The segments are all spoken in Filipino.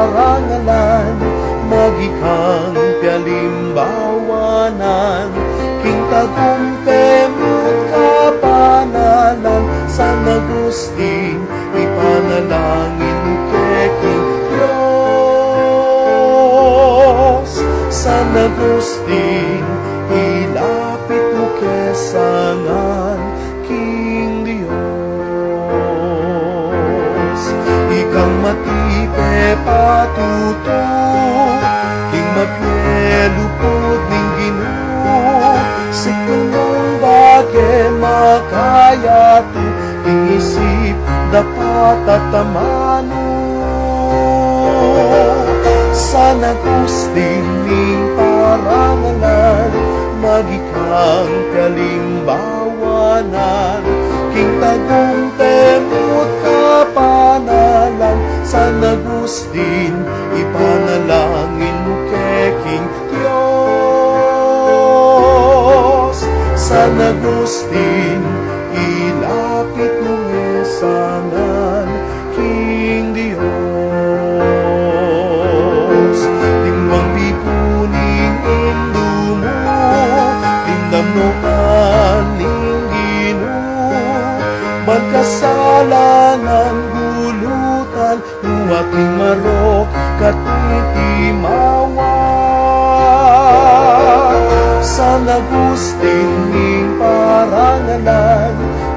parangalan, magikang pialimbawanan, king tagumpemut kapanalan, San Agustin, ipanalangin keking Diyos. San Agustin, ilapit mo kesangan, king Diyos. Ikang matipe patuto, king mapielupod ning Ginoo, sikon mong bagay makayato, king isip dapat tatamano. San Agustin ning parangalan, magikang kalimbawanan, king tagumpemut kapanalan, San Agustin, ipanalangin mo keking Diyos. San Agustin, ilapit mo ngesangan, king Diyos. Timbang pipuning indumo, tindamnoan ning Ginoo, magkasalanan gulutan, muwating marok katitimawa. San Agustin ning parangalan,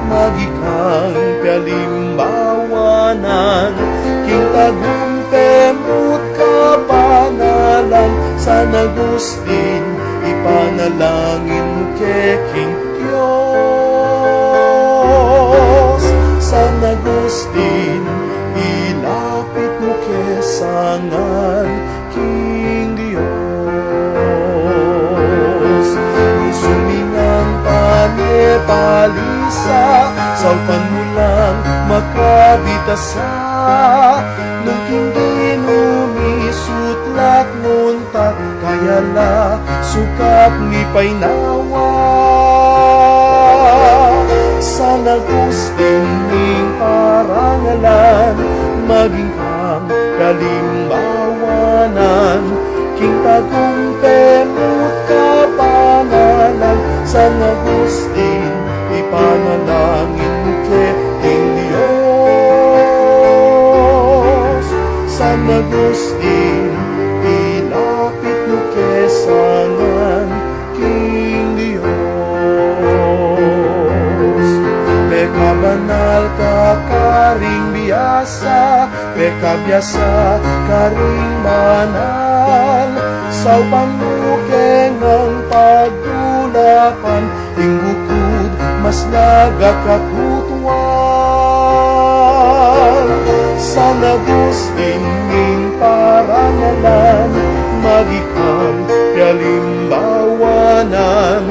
magikang kalimbawanan, king tagumpemut kapanalan, San Agustin, ipanalangin mo keking Diyos. San Agustin, ilapit mo kesangan, king Diyos. Sumingang panepalisa, salpan mo lang makabitasa, nung king umisutlat ngunta, kaya la sukap ni painawa. San Agustin ning parangalan, maging kang kalimbawanan, king tagumpemut kapanalan, San Agustin, ipanalangin mo keking Diyos. San Agustin, ilapit mo kesangan, king Diyos. Peka banal ka karing biasa, peka biasa karing banal, saw pamukeng ang pagulapan, ing bukod mas nagakatutuan. San Agustin ning parangalan, magikang kalimbawanan,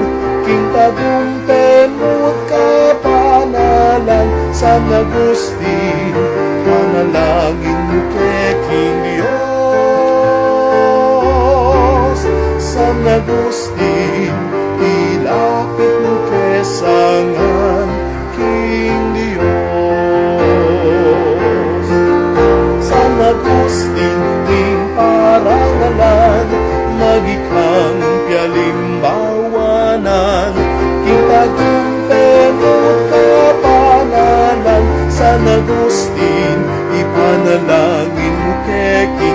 king tagumpemut kapanalan, San Agustin, panalangin mo keking Diyos. San Agustin, ilapit mo kesangan, king Diyos. San Agustin ning parangalan, magikang pialimbawanan, king tagumpemut kapanalan, San Agustin, ipanalangin mo keking